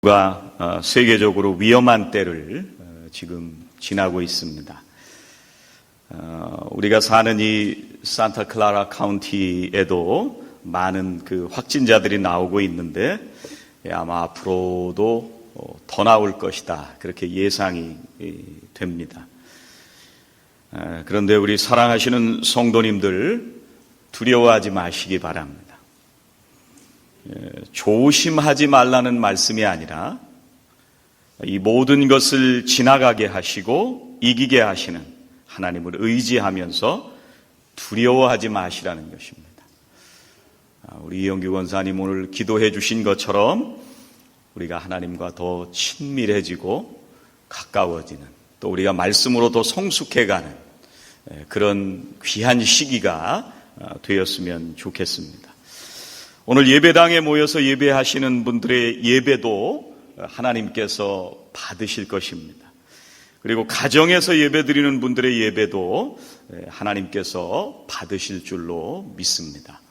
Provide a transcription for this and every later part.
가 세계적으로 위험한 때를 지금 지나고 있습니다. 우리가 사는 이 산타클라라 카운티에도 많은 그 확진자들이 나오고 있는데 아마 앞으로도 더 나올 것이다, 그렇게 예상이 됩니다. 그런데 우리 사랑하시는 성도님들, 두려워하지 마시기 바랍니다. 조심하지 말라는 말씀이 아니라 이 모든 것을 지나가게 하시고 이기게 하시는 하나님을 의지하면서 두려워하지 마시라는 것입니다. 우리 이영규 권사님 오늘 기도해 주신 것처럼 우리가 하나님과 더 친밀해지고 가까워지는, 또 우리가 말씀으로 더 성숙해가는 그런 귀한 시기가 되었으면 좋겠습니다. 오늘 예배당에 모여서 예배하시는 분들의 예배도 하나님께서 받으실 것입니다. 그리고 가정에서 예배드리는 분들의 예배도 하나님께서 받으실 줄로 믿습니다.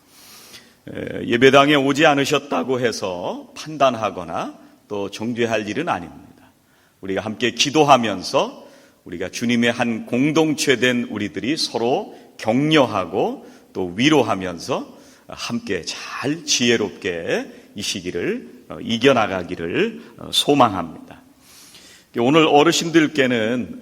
예배당에 오지 않으셨다고 해서 판단하거나 또 정죄할 일은 아닙니다. 우리가 함께 기도하면서 우리가 주님의 한 공동체된 우리들이 서로 격려하고 또 위로하면서 함께 잘 지혜롭게 이 시기를 이겨나가기를 소망합니다. 오늘 어르신들께는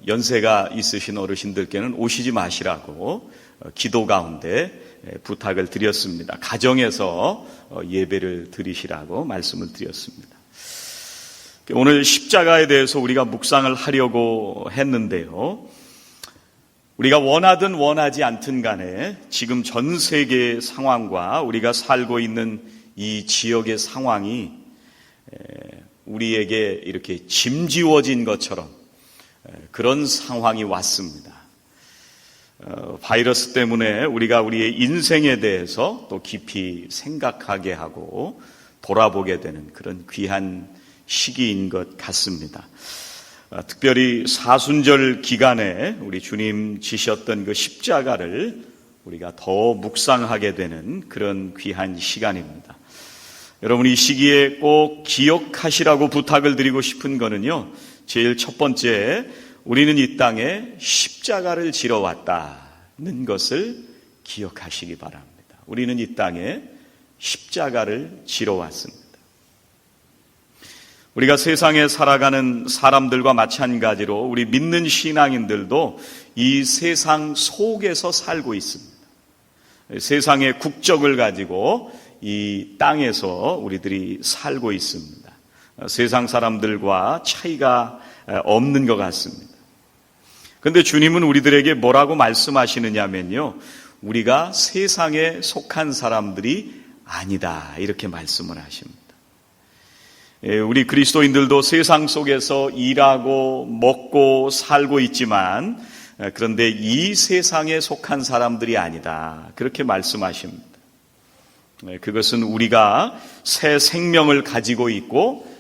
연세가 있으신 어르신들께는 오시지 마시라고 기도 가운데 부탁을 드렸습니다. 가정에서 예배를 드리시라고 말씀을 드렸습니다. 오늘 십자가에 대해서 우리가 묵상을 하려고 했는데요, 우리가 원하든 원하지 않든 간에 지금 전 세계의 상황과 우리가 살고 있는 이 지역의 상황이 우리에게 이렇게 짐지워진 것처럼 그런 상황이 왔습니다. 바이러스 때문에 우리가 우리의 인생에 대해서 또 깊이 생각하게 하고 돌아보게 되는 그런 귀한 시기인 것 같습니다. 특별히 사순절 기간에 우리 주님 지셨던 그 십자가를 우리가 더 묵상하게 되는 그런 귀한 시간입니다. 여러분, 이 시기에 꼭 기억하시라고 부탁을 드리고 싶은 거는요, 제일 첫 번째, 우리는 이 땅에 십자가를 지러 왔다는 것을 기억하시기 바랍니다. 우리는 이 땅에 십자가를 지러 왔습니다. 우리가 세상에 살아가는 사람들과 마찬가지로 우리 믿는 신앙인들도 이 세상 속에서 살고 있습니다. 세상의 국적을 가지고 이 땅에서 우리들이 살고 있습니다. 세상 사람들과 차이가 없는 것 같습니다. 그런데 주님은 우리들에게 뭐라고 말씀하시느냐면요, 우리가 세상에 속한 사람들이 아니다, 이렇게 말씀을 하십니다. 우리 그리스도인들도 세상 속에서 일하고 먹고 살고 있지만, 그런데 이 세상에 속한 사람들이 아니다, 그렇게 말씀하십니다. 그것은 우리가 새 생명을 가지고 있고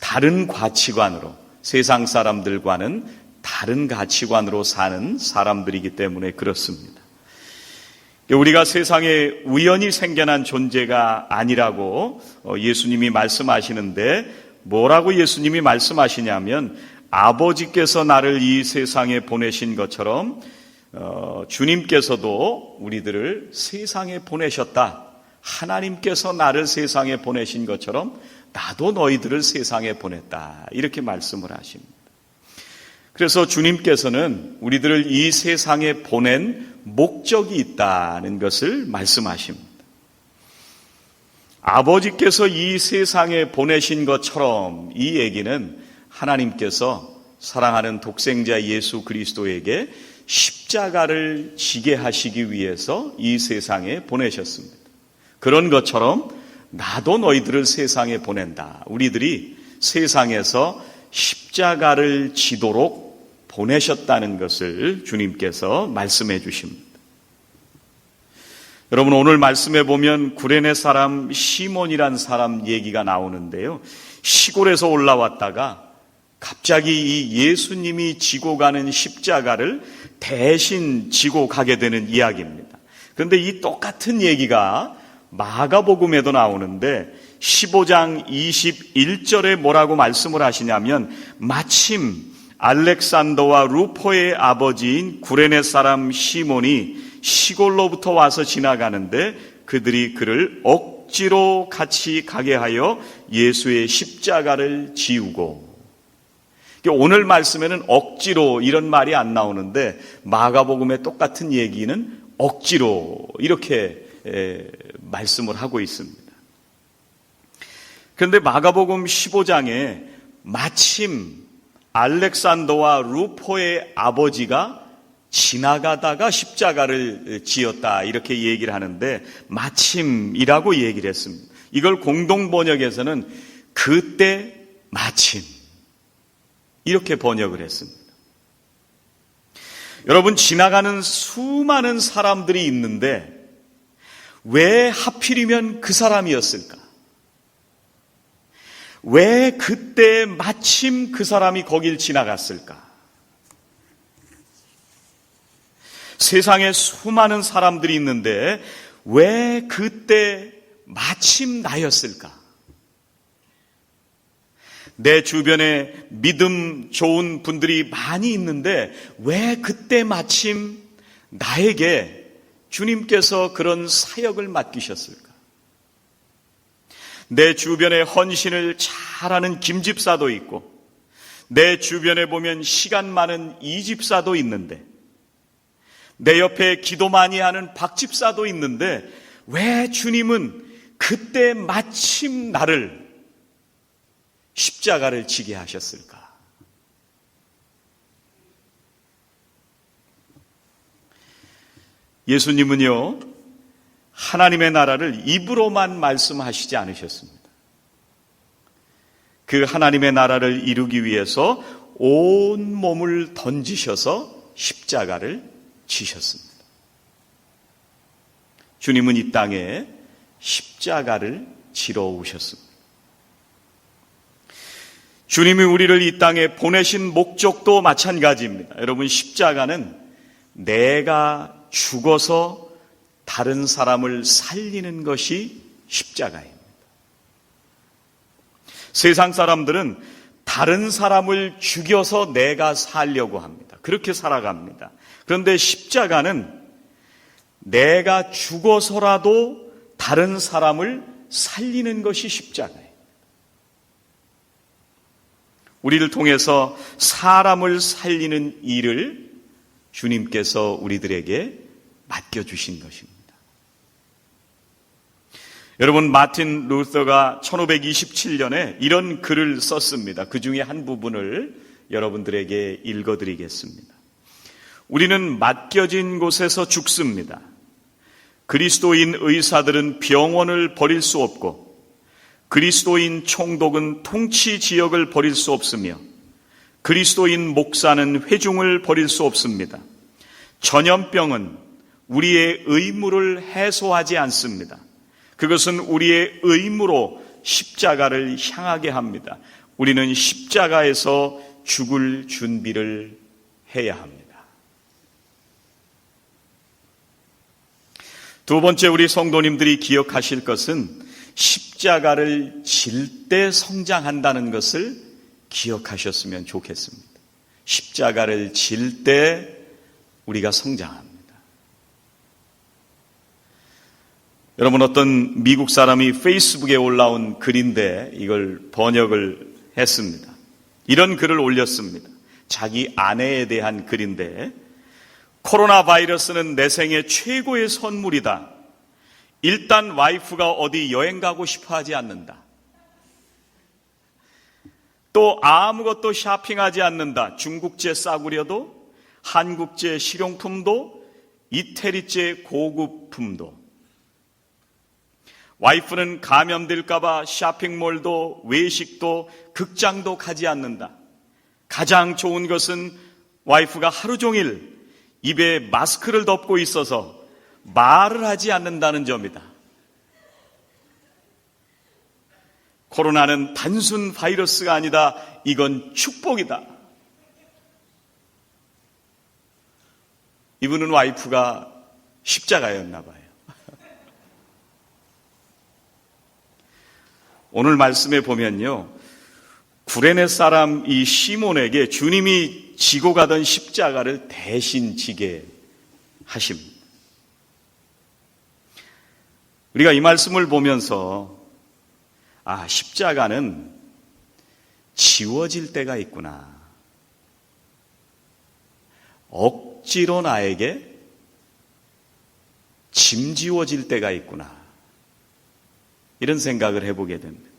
다른 가치관으로, 세상 사람들과는 다른 가치관으로 사는 사람들이기 때문에 그렇습니다. 우리가 세상에 우연히 생겨난 존재가 아니라고 예수님이 말씀하시는데, 뭐라고 예수님이 말씀하시냐면, 아버지께서 나를 이 세상에 보내신 것처럼 주님께서도 우리들을 세상에 보내셨다. 하나님께서 나를 세상에 보내신 것처럼 나도 너희들을 세상에 보냈다, 이렇게 말씀을 하십니다. 그래서 주님께서는 우리들을 이 세상에 보낸 목적이 있다는 것을 말씀하십니다. 아버지께서 이 세상에 보내신 것처럼, 이 얘기는 하나님께서 사랑하는 독생자 예수 그리스도에게 십자가를 지게 하시기 위해서 이 세상에 보내셨습니다. 그런 것처럼 나도 너희들을 세상에 보낸다. 우리들이 세상에서 십자가를 지도록 보내셨다는 것을 주님께서 말씀해 주십니다. 여러분, 오늘 말씀해 보면 구레네 사람 시몬이란 사람 얘기가 나오는데요, 시골에서 올라왔다가 갑자기 이 예수님이 지고 가는 십자가를 대신 지고 가게 되는 이야기입니다. 그런데 이 똑같은 얘기가 마가복음에도 나오는데 15장 21절에 뭐라고 말씀을 하시냐면 마침 알렉산더와 루포의 아버지인 구레네 사람 시몬이 시골로부터 와서 지나가는데 그들이 그를 억지로 같이 가게 하여 예수의 십자가를 지우고, 오늘 말씀에는 억지로 이런 말이 안 나오는데 마가복음의 똑같은 얘기는 억지로 이렇게 말씀을 하고 있습니다. 그런데 마가복음 15장에 마침 알렉산더와 루포의 아버지가 지나가다가 십자가를 지었다 이렇게 얘기를 하는데 마침이라고 얘기를 했습니다. 이걸 공동 번역에서는 그때 마침 이렇게 번역을 했습니다. 여러분, 지나가는 수많은 사람들이 있는데 왜 하필이면 그 사람이었을까? 왜 그때 마침 그 사람이 거길 지나갔을까? 세상에 수많은 사람들이 있는데 왜 그때 마침 나였을까? 내 주변에 믿음 좋은 분들이 많이 있는데 왜 그때 마침 나에게 주님께서 그런 사역을 맡기셨을까? 내 주변에 헌신을 잘하는 김집사도 있고 내 주변에 보면 시간 많은 이집사도 있는데 내 옆에 기도 많이 하는 박집사도 있는데 왜 주님은 그때 마침 나를 십자가를 지게 하셨을까? 예수님은요, 하나님의 나라를 입으로만 말씀하시지 않으셨습니다. 그 하나님의 나라를 이루기 위해서 온 몸을 던지셔서 십자가를 지셨습니다. 주님은 이 땅에 십자가를 지러 오셨습니다. 주님이 우리를 이 땅에 보내신 목적도 마찬가지입니다. 여러분, 십자가는 내가 죽어서 다른 사람을 살리는 것이 십자가입니다. 세상 사람들은 다른 사람을 죽여서 내가 살려고 합니다. 그렇게 살아갑니다. 그런데 십자가는 내가 죽어서라도 다른 사람을 살리는 것이 십자가예요. 우리를 통해서 사람을 살리는 일을 주님께서 우리들에게 맡겨주신 것입니다. 여러분, 마틴 루터가 1527년에 이런 글을 썼습니다. 그 중에 한 부분을 여러분들에게 읽어드리겠습니다. 우리는 맡겨진 곳에서 죽습니다. 그리스도인 의사들은 병원을 버릴 수 없고 그리스도인 총독은 통치 지역을 버릴 수 없으며 그리스도인 목사는 회중을 버릴 수 없습니다. 전염병은 우리의 의무를 해소하지 않습니다. 그것은 우리의 의무로 십자가를 향하게 합니다. 우리는 십자가에서 죽을 준비를 해야 합니다. 두 번째, 우리 성도님들이 기억하실 것은 십자가를 질 때 성장한다는 것을 기억하셨으면 좋겠습니다. 십자가를 질 때 우리가 성장합니다. 여러분, 어떤 미국 사람이 페이스북에 올라온 글인데 이걸 번역을 했습니다. 이런 글을 올렸습니다. 자기 아내에 대한 글인데, 코로나 바이러스는 내 생애 최고의 선물이다. 일단 와이프가 어디 여행 가고 싶어 하지 않는다. 또 아무것도 쇼핑하지 않는다. 중국제 싸구려도, 한국제 실용품도, 이태리제 고급품도. 와이프는 감염될까봐 쇼핑몰도 외식도 극장도 가지 않는다. 가장 좋은 것은 와이프가 하루 종일 입에 마스크를 덮고 있어서 말을 하지 않는다는 점이다. 코로나는 단순 바이러스가 아니다. 이건 축복이다. 이분은 와이프가 십자가였나 봐요. 오늘 말씀에 보면요, 구레네 사람 이 시몬에게 주님이 지고 가던 십자가를 대신 지게 하십니다. 우리가 이 말씀을 보면서 십자가는 지워질 때가 있구나. 억지로 나에게 짐지워질 때가 있구나. 이런 생각을 해보게 됩니다.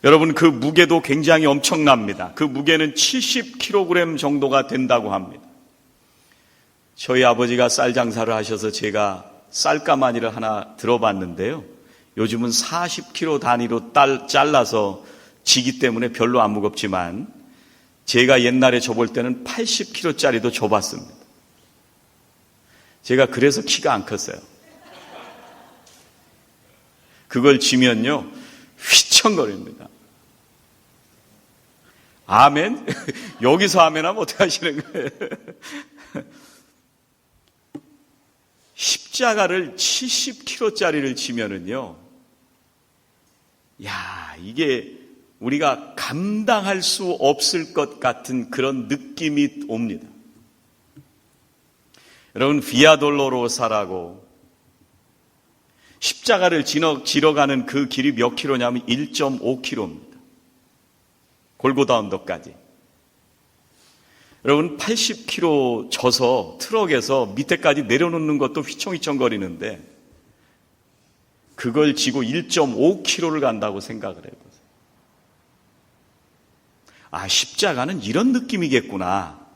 여러분, 그 무게도 굉장히 엄청납니다. 그 무게는 70kg 정도가 된다고 합니다. 저희 아버지가 쌀 장사를 하셔서 제가 쌀가마니를 하나 들어봤는데요. 요즘은 40kg 단위로 잘라서 지기 때문에 별로 안 무겁지만 제가 옛날에 접을 때는 80kg짜리도 접었습니다. 제가 그래서 키가 안 컸어요. 그걸 지면요, 휘청거립니다. 아멘? 여기서 아멘하면 어떻게 하시는 거예요? 십자가를 70kg짜리를 지면은요, 이게 우리가 감당할 수 없을 것 같은 그런 느낌이 옵니다. 여러분, 비아돌로로사라고 십자가를 지러가는 그 길이 몇 킬로냐면 1.5km입니다. 골고다 언덕까지. 여러분, 80kg 져서 트럭에서 밑에까지 내려놓는 것도 휘청휘청거리는데 그걸 지고 1.5km를 간다고 생각을 해보세요. 십자가는 이런 느낌이겠구나.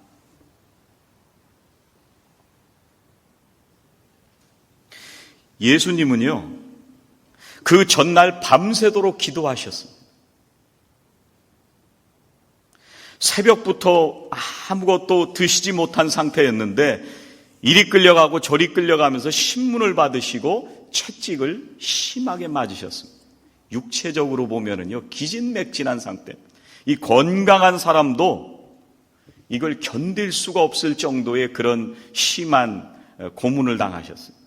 예수님은요, 그 전날 밤새도록 기도하셨습니다. 새벽부터 아무것도 드시지 못한 상태였는데 이리 끌려가고 저리 끌려가면서 신문을 받으시고 채찍을 심하게 맞으셨습니다. 육체적으로 보면은요, 기진맥진한 상태. 이 건강한 사람도 이걸 견딜 수가 없을 정도의 그런 심한 고문을 당하셨습니다.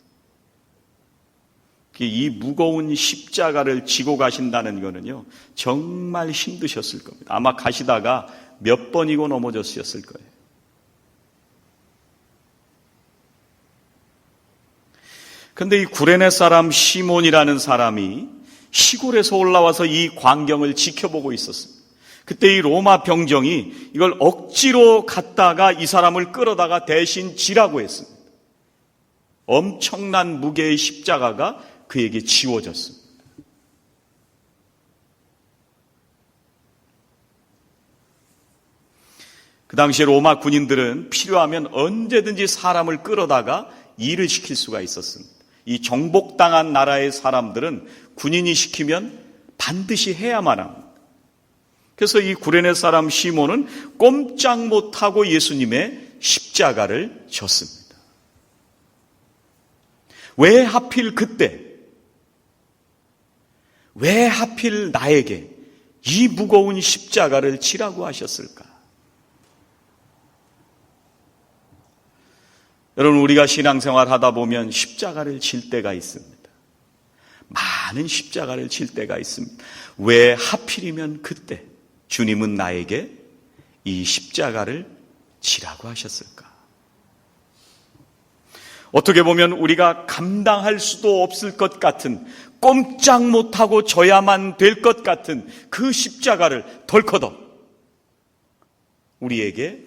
이 무거운 십자가를 지고 가신다는 거는요, 정말 힘드셨을 겁니다. 아마 가시다가 몇 번이고 넘어졌었을 거예요. 그런데 이 구레네 사람 시몬이라는 사람이 시골에서 올라와서 이 광경을 지켜보고 있었습니다. 그때 이 로마 병정이 이걸 억지로 갖다가 이 사람을 끌어다가 대신 지라고 했습니다. 엄청난 무게의 십자가가 그에게 지워졌습니다. 그 당시에 로마 군인들은 필요하면 언제든지 사람을 끌어다가 일을 시킬 수가 있었습니다. 이 정복당한 나라의 사람들은 군인이 시키면 반드시 해야만 합니다. 그래서 이 구레네 사람 시몬은 꼼짝 못하고 예수님의 십자가를 졌습니다. 왜 하필 그때, 왜 하필 나에게 이 무거운 십자가를 지라고 하셨을까? 여러분, 우리가 신앙생활 하다 보면 십자가를 질 때가 있습니다. 많은 십자가를 질 때가 있습니다. 왜 하필이면 그때 주님은 나에게 이 십자가를 지라고 하셨을까? 어떻게 보면 우리가 감당할 수도 없을 것 같은, 꼼짝 못하고 져야만 될 것 같은 그 십자가를 덜커덕 우리에게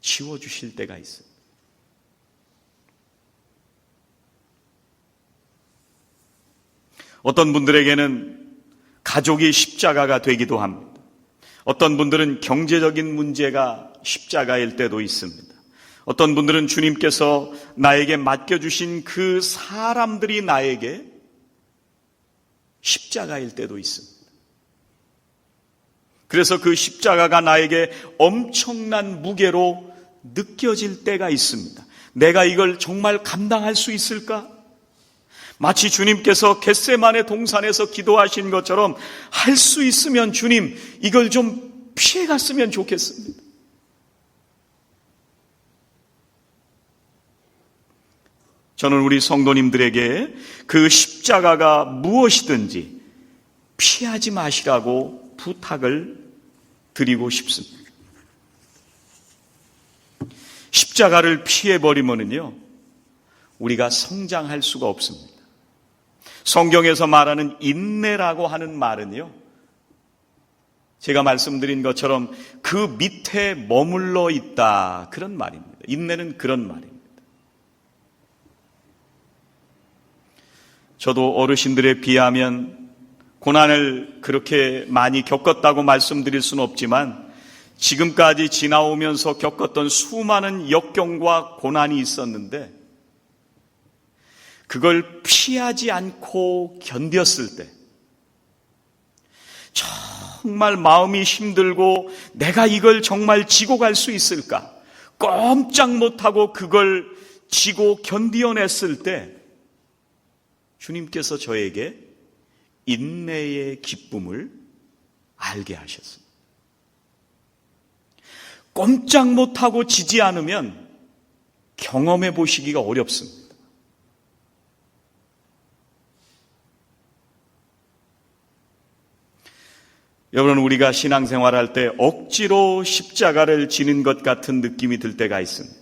지워주실 때가 있습니다. 어떤 분들에게는 가족이 십자가가 되기도 합니다. 어떤 분들은 경제적인 문제가 십자가일 때도 있습니다. 어떤 분들은 주님께서 나에게 맡겨주신 그 사람들이 나에게 십자가일 때도 있습니다. 그래서 그 십자가가 나에게 엄청난 무게로 느껴질 때가 있습니다. 내가 이걸 정말 감당할 수 있을까? 마치 주님께서 겟세마네 동산에서 기도하신 것처럼 할 수 있으면 주님, 이걸 좀 피해갔으면 좋겠습니다. 저는 우리 성도님들에게 그 십자가가 무엇이든지 피하지 마시라고 부탁을 드리고 싶습니다. 십자가를 피해버리면요, 우리가 성장할 수가 없습니다. 성경에서 말하는 인내라고 하는 말은요, 제가 말씀드린 것처럼 그 밑에 머물러 있다, 그런 말입니다. 인내는 그런 말입니다. 저도 어르신들에 비하면 고난을 그렇게 많이 겪었다고 말씀드릴 수는 없지만 지금까지 지나오면서 겪었던 수많은 역경과 고난이 있었는데 그걸 피하지 않고 견뎠을 때 정말 마음이 힘들고 내가 이걸 정말 지고 갈 수 있을까? 꼼짝 못하고 그걸 지고 견디어냈을 때 주님께서 저에게 인내의 기쁨을 알게 하셨습니다. 꼼짝 못하고 지지 않으면 경험해 보시기가 어렵습니다. 여러분, 우리가 신앙생활할 때 억지로 십자가를 지는 것 같은 느낌이 들 때가 있습니다.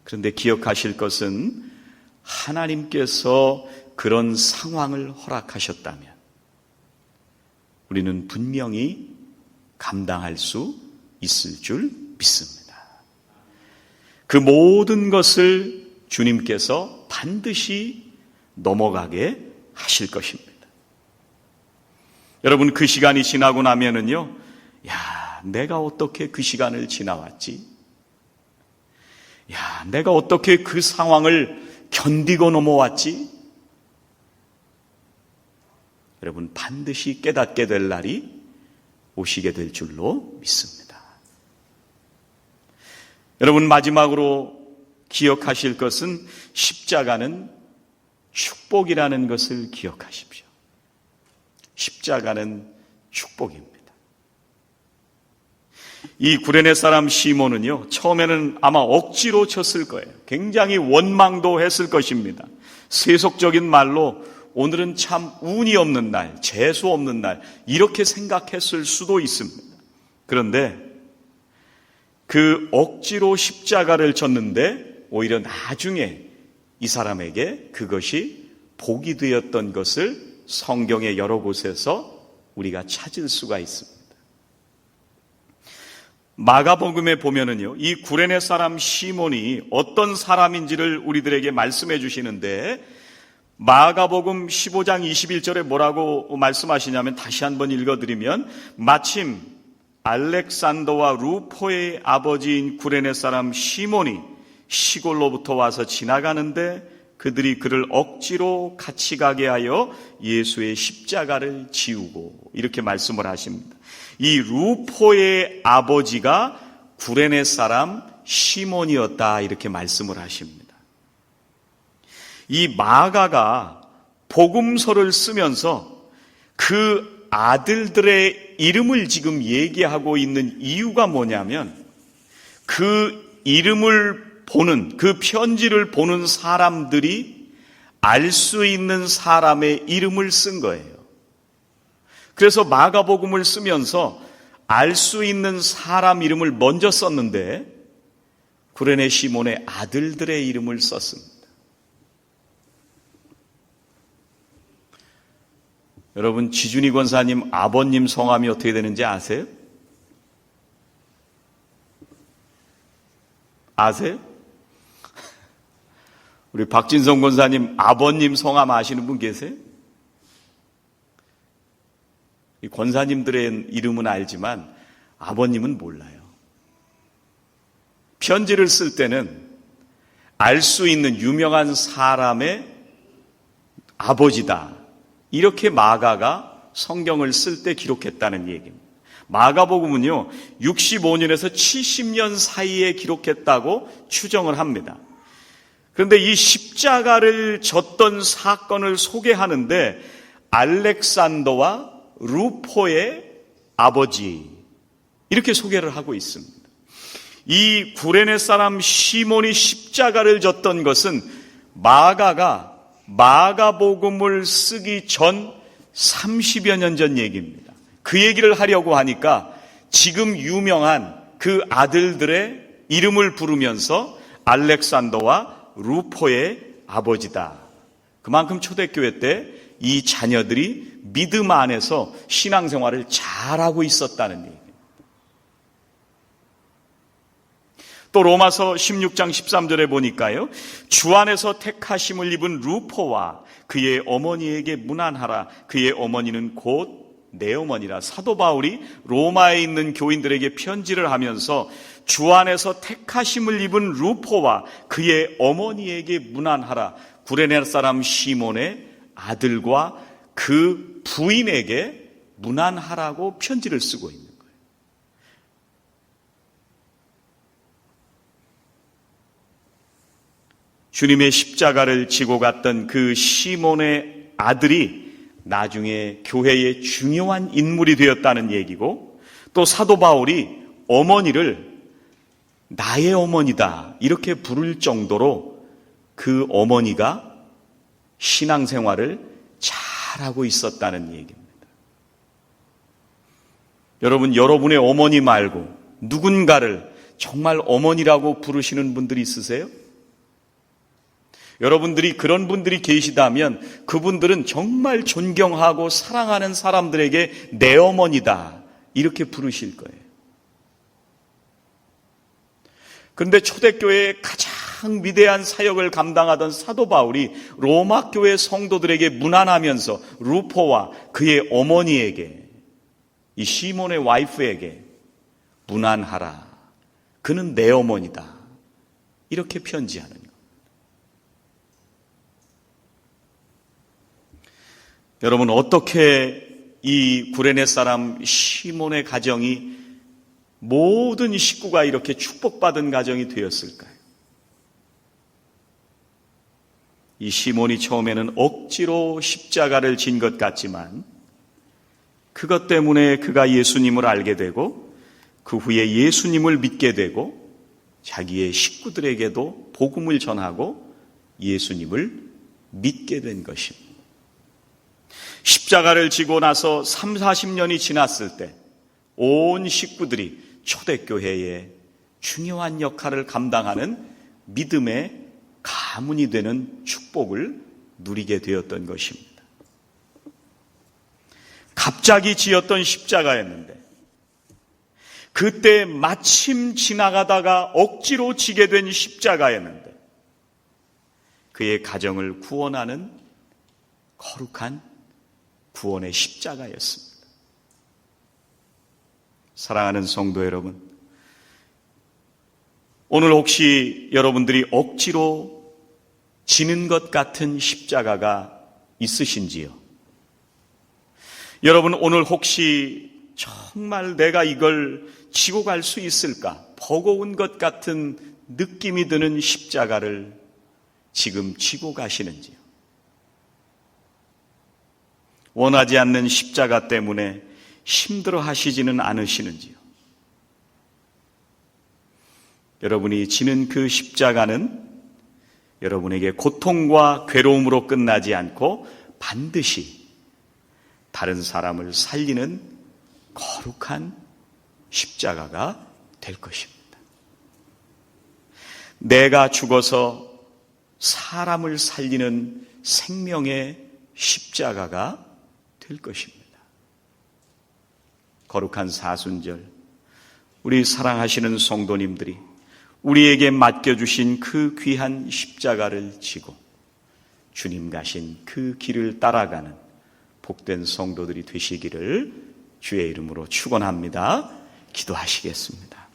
그런데 기억하실 것은 하나님께서 그런 상황을 허락하셨다면 우리는 분명히 감당할 수 있을 줄 믿습니다. 그 모든 것을 주님께서 반드시 넘어가게 하실 것입니다. 여러분, 그 시간이 지나고 나면은요, 내가 어떻게 그 시간을 지나왔지? 내가 어떻게 그 상황을 견디고 넘어왔지? 여러분, 반드시 깨닫게 될 날이 오시게 될 줄로 믿습니다. 여러분, 마지막으로 기억하실 것은 십자가는 축복이라는 것을 기억하십시오. 십자가는 축복입니다. 이 구레네 사람 시몬은요, 처음에는 아마 억지로 쳤을 거예요. 굉장히 원망도 했을 것입니다. 세속적인 말로 오늘은 참 운이 없는 날, 재수 없는 날, 이렇게 생각했을 수도 있습니다. 그런데 그 억지로 십자가를 졌는데 오히려 나중에 이 사람에게 그것이 복이 되었던 것을 성경의 여러 곳에서 우리가 찾을 수가 있습니다. 마가복음에 보면은요, 이 구레네 사람 시몬이 어떤 사람인지를 우리들에게 말씀해 주시는데, 마가복음 15장 21절에 뭐라고 말씀하시냐면, 다시 한번 읽어드리면, 마침 알렉산더와 루포의 아버지인 구레네 사람 시몬이 시골로부터 와서 지나가는데 그들이 그를 억지로 같이 가게 하여 예수의 십자가를 지우고, 이렇게 말씀을 하십니다. 이 루포의 아버지가 구레네 사람 시몬이었다, 이렇게 말씀을 하십니다. 이 마가가 복음서를 쓰면서 그 아들들의 이름을 지금 얘기하고 있는 이유가 뭐냐면, 그 이름을 보는, 그 편지를 보는 사람들이 알 수 있는 사람의 이름을 쓴 거예요. 그래서 마가복음을 쓰면서 알 수 있는 사람 이름을 먼저 썼는데 구레네 시몬의 아들들의 이름을 썼습니다. 여러분, 지준이 권사님 아버님 성함이 어떻게 되는지 아세요? 아세요? 우리 박진성 권사님 아버님 성함 아시는 분 계세요? 이 권사님들의 이름은 알지만 아버님은 몰라요. 편지를 쓸 때는 알 수 있는 유명한 사람의 아버지다, 이렇게 마가가 성경을 쓸 때 기록했다는 얘기입니다. 마가복음은요, 65년에서 70년 사이에 기록했다고 추정을 합니다. 그런데 이 십자가를 졌던 사건을 소개하는데 알렉산더와 루포의 아버지, 이렇게 소개를 하고 있습니다. 이 구레네 사람 시몬이 십자가를 졌던 것은 마가가 마가복음을 쓰기 전 30여 년 전 얘기입니다. 그 얘기를 하려고 하니까 지금 유명한 그 아들들의 이름을 부르면서 알렉산더와 루포의 아버지다. 그만큼 초대교회 때 이 자녀들이 믿음 안에서 신앙생활을 잘하고 있었다는 얘기입니다. 또 로마서 16장 13절에 보니까요, 주 안에서 택하심을 입은 루포와 그의 어머니에게 문안하라. 그의 어머니는 곧 내 어머니라. 사도 바울이 로마에 있는 교인들에게 편지를 하면서 주 안에서 택하심을 입은 루포와 그의 어머니에게 문안하라. 구레네 사람 시몬의 아들과 그 부인에게 문안하라고 편지를 쓰고 있는 거예요. 주님의 십자가를 지고 갔던 그 시몬의 아들이 나중에 교회의 중요한 인물이 되었다는 얘기고, 또 사도 바울이 어머니를 나의 어머니다 이렇게 부를 정도로 그 어머니가 신앙생활을 잘하고 있었다는 얘기입니다. 여러분, 여러분의 어머니 말고 누군가를 정말 어머니라고 부르시는 분들이 있으세요? 여러분들이 그런 분들이 계시다면 그분들은 정말 존경하고 사랑하는 사람들에게 내 어머니다 이렇게 부르실 거예요. 그런데 초대교회의 가장 위대한 사역을 감당하던 사도 바울이 로마 교회 성도들에게 문안하면서 루포와 그의 어머니에게, 이 시몬의 와이프에게 문안하라. 그는 내 어머니다. 이렇게 편지하는 거예요. 여러분, 어떻게 이 구레네 사람 시몬의 가정이 모든 식구가 이렇게 축복받은 가정이 되었을까요? 이 시몬이 처음에는 억지로 십자가를 진 것 같지만 그것 때문에 그가 예수님을 알게 되고 그 후에 예수님을 믿게 되고 자기의 식구들에게도 복음을 전하고 예수님을 믿게 된 것입니다. 십자가를 지고 나서 3, 40년이 지났을 때 온 식구들이 초대교회의 중요한 역할을 감당하는 믿음의 가문이 되는 축복을 누리게 되었던 것입니다. 갑자기 지었던 십자가였는데 그때 마침 지나가다가 억지로 지게 된 십자가였는데 그의 가정을 구원하는 거룩한 구원의 십자가였습니다. 사랑하는 성도 여러분, 오늘 혹시 여러분들이 억지로 지는 것 같은 십자가가 있으신지요? 여러분, 오늘 혹시 정말 내가 이걸 지고 갈 수 있을까? 버거운 것 같은 느낌이 드는 십자가를 지금 지고 가시는지요? 원하지 않는 십자가 때문에 힘들어 하시지는 않으시는지요? 여러분이 지는 그 십자가는 여러분에게 고통과 괴로움으로 끝나지 않고 반드시 다른 사람을 살리는 거룩한 십자가가 될 것입니다. 내가 죽어서 사람을 살리는 생명의 십자가가 될 것입니다. 거룩한 사순절, 우리 사랑하시는 성도님들이 우리에게 맡겨주신 그 귀한 십자가를 지고 주님 가신 그 길을 따라가는 복된 성도들이 되시기를 주의 이름으로 축원합니다. 기도하시겠습니다.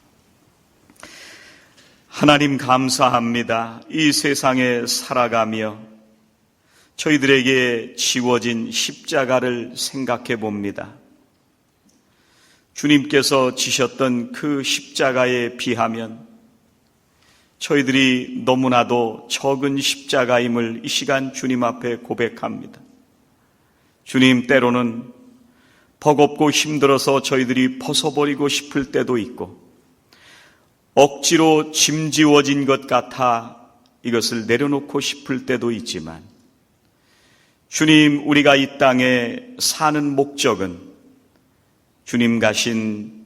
하나님 감사합니다. 이 세상에 살아가며 저희들에게 지워진 십자가를 생각해 봅니다. 주님께서 지셨던 그 십자가에 비하면 저희들이 너무나도 적은 십자가임을 이 시간 주님 앞에 고백합니다. 주님, 때로는 버겁고 힘들어서 저희들이 벗어버리고 싶을 때도 있고 억지로 짐지워진 것 같아 이것을 내려놓고 싶을 때도 있지만 주님, 우리가 이 땅에 사는 목적은 주님 가신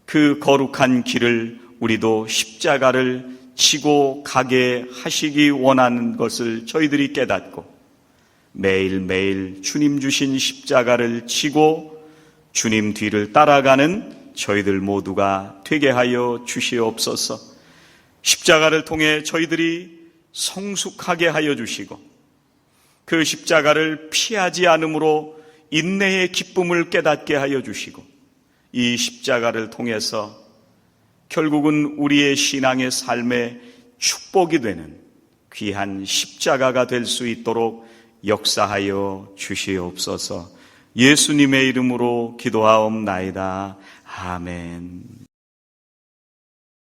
그 거룩한 길을 우리도 십자가를 지고 가게 하시기 원하는 것을 저희들이 깨닫고 매일매일 주님 주신 십자가를 지고 주님 뒤를 따라가는 저희들 모두가 되게 하여 주시옵소서. 십자가를 통해 저희들이 성숙하게 하여 주시고 그 십자가를 피하지 않음으로 인내의 기쁨을 깨닫게 하여 주시고 이 십자가를 통해서 결국은 우리의 신앙의 삶의 축복이 되는 귀한 십자가가 될 수 있도록 역사하여 주시옵소서. 예수님의 이름으로 기도하옵나이다. 아멘.